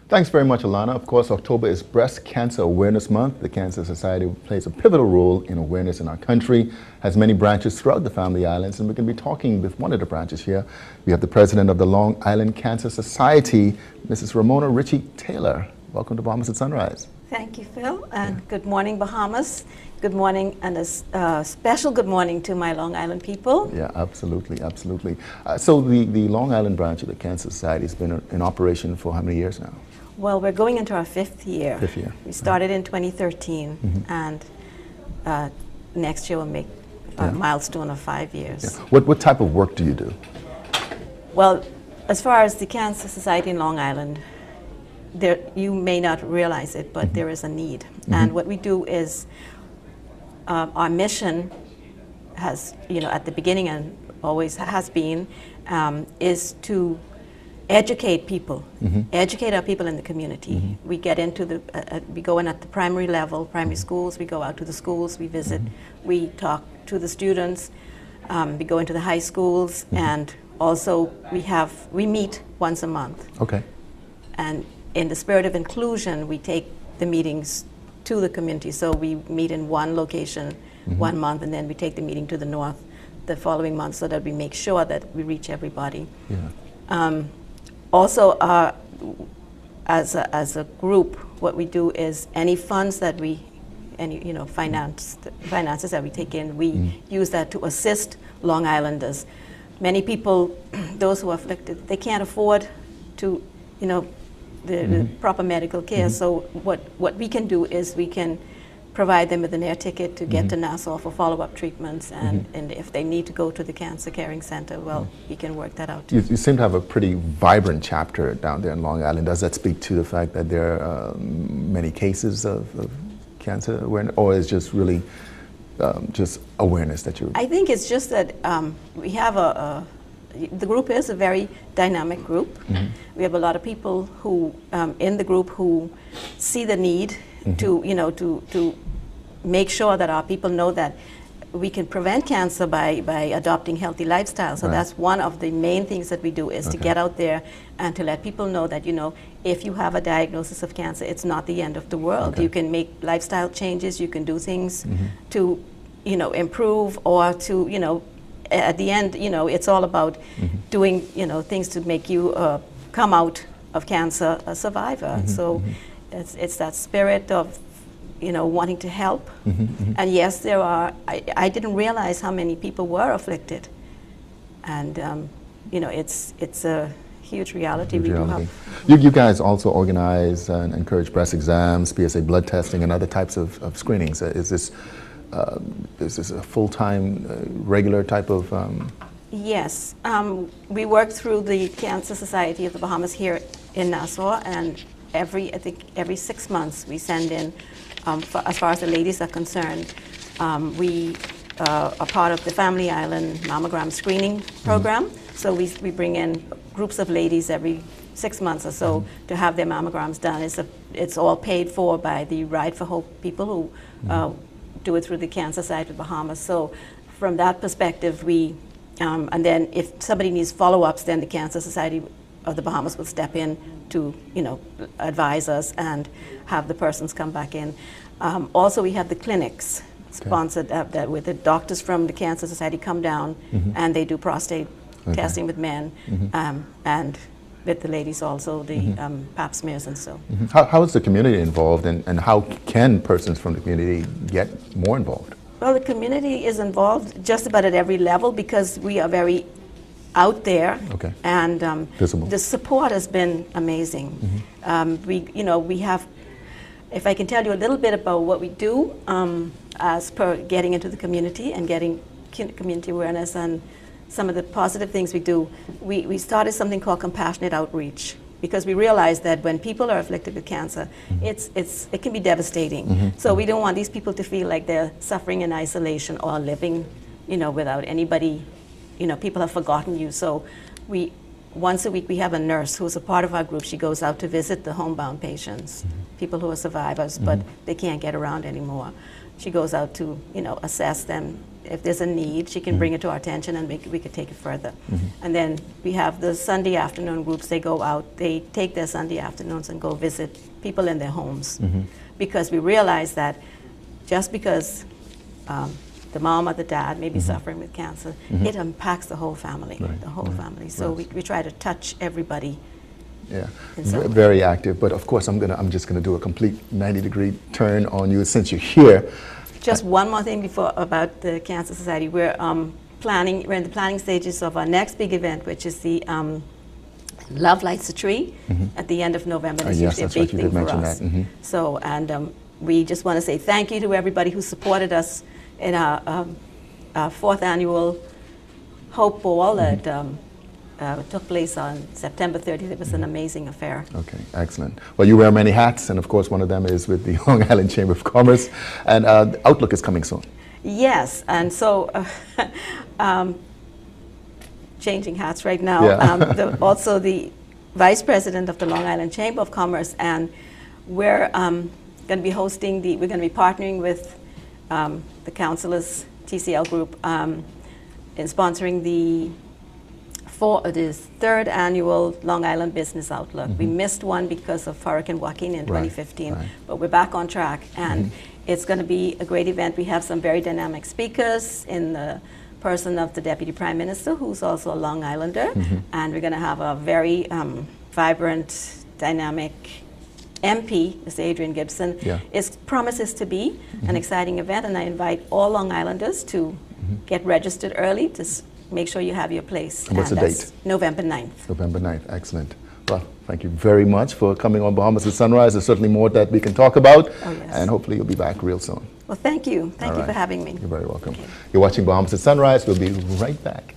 Thanks very much, Alana. Of course, October is Breast Cancer Awareness Month. The Cancer Society plays a pivotal role in awareness in our country, has many branches throughout the Family Islands, and we're going to be talking with one of the branches here. We have the president of the Long Island Cancer Society, Mrs. Ramona Ritchie Taylor. Welcome to Bahamas at Sunrise. Thank you, Phil, and good morning, Bahamas. Good morning, and a special good morning to my Long Island people. Yeah, absolutely, absolutely. So the Long Island branch of the Cancer Society has been in operation for how many years now? Well, we're going into our fifth year. Fifth year. We started in 2013, and next year we'll make a milestone of 5 years. Yeah. What type of work do you do? Well, as far as the Cancer Society in Long Island, you may not realize it, but there is a need. And what we do is, our mission has, at the beginning and always has been, is to educate people, educate our people in the community. We get into we go in at the primary level, primary schools, we go out to the schools, we visit, we talk to the students, we go into the high schools, and also we meet once a month. Okay. And in the spirit of inclusion, we take the meetings to the community. So we meet in one location 1 month, and then we take the meeting to the north the following month, so that we make sure that we reach everybody. Yeah. Also, as a group, what we do is any funds that finances that we take in, we use that to assist Long Islanders. Many people, those who are afflicted, they can't afford to, the proper medical care. So what we can do is we can provide them with an air ticket to get to Nassau for follow-up treatments, and if they need to go to the Cancer Caring Center, well, we can work that out. You seem to have a pretty vibrant chapter down there in Long Island. Does that speak to the fact that there are many cases of cancer awareness, or is just really just awareness that you... I think it's just that we have the group is a very dynamic group. We have a lot of people who, in the group, who see the need to make sure that our people know that we can prevent cancer by adopting healthy lifestyles. So that's one of the main things that we do, is to get out there and to let people know that, if you have a diagnosis of cancer, it's not the end of the world. You can make lifestyle changes, you can do things to, improve, or to, at the end, it's all about doing, things to make you come out of cancer a survivor. So it's that spirit of, wanting to help. And yes, there are, I didn't realize how many people were afflicted. And, it's a huge reality. We do have. You guys also organize and encourage breast exams, PSA blood testing, and other types of screenings. Is this a full-time, regular type of... Yes. We work through the Cancer Society of the Bahamas here in Nassau, and every 6 months we send in, as far as the ladies are concerned, we are part of the Family Island mammogram screening program. So we bring in groups of ladies every 6 months or so to have their mammograms done. It's all paid for by the Ride for Hope people who do it through the Cancer Society of the Bahamas. So from that perspective, and then if somebody needs follow-ups, then the Cancer Society of the Bahamas will step in to, advise us and have the persons come back in. Also, we have the clinics sponsored that with the doctors from the Cancer Society come down and they do prostate testing with men, and with the ladies also, the pap smears and so. How is the community involved, and how can persons from the community get more involved? Well, the community is involved just about at every level, because we are very out there, and visible. The support has been amazing. We have, if I can tell you a little bit about what we do, as per getting into the community and getting community awareness and some of the positive things we do, we started something called compassionate outreach, because we realize that when people are afflicted with cancer, it can be devastating. So we don't want these people to feel like they're suffering in isolation or living, without anybody. People have forgotten you. So once a week we have a nurse who's a part of our group. She goes out to visit the homebound patients, people who are survivors, but they can't get around anymore. She goes out to, assess them if there's a need, she can bring it to our attention and we could take it further. And then we have the Sunday afternoon groups. They go out, they take their Sunday afternoons and go visit people in their homes. Because we realize that just because the mom or the dad may be suffering with cancer, it impacts the whole family, the whole family. So we try to touch everybody. Yeah, very active. But of course, I'm just gonna do a complete 90-degree turn on you since you're here. Just one more thing before about the Cancer Society. We're in the planning stages of our next big event, which is the Love Lights a Tree at the end of November. It's yes, usually a that's big right. You thing did mention for us. that. So, and we just want to say thank you to everybody who supported us in our 4th annual Hope Ball that took place on September 30th. It was an amazing affair. Okay, excellent. Well, you wear many hats, and of course one of them is with the Long Island Chamber of Commerce, and Outlook is coming soon. Yes, and so changing hats right now. Also the Vice President of the Long Island Chamber of Commerce, and we're going to be hosting we're going to be partnering with the Councilors TCL Group in sponsoring the 3rd annual Long Island Business Outlook. We missed one because of Hurricane Joaquin in 2015, but we're back on track, and it's going to be a great event. We have some very dynamic speakers in the person of the Deputy Prime Minister, who's also a Long Islander, and we're going to have a very vibrant, dynamic MP, Mr. Adrian Gibson. It promises to be an exciting event, and I invite all Long Islanders to get registered early to make sure you have your place. And what's the date? November 9th. November 9th, excellent. Well, thank you very much for coming on Bahamas at Sunrise. There's certainly more that we can talk about, and hopefully you'll be back real soon. Well, thank you. Thank you for having me. You're very welcome. You're watching Bahamas at Sunrise. We'll be right back.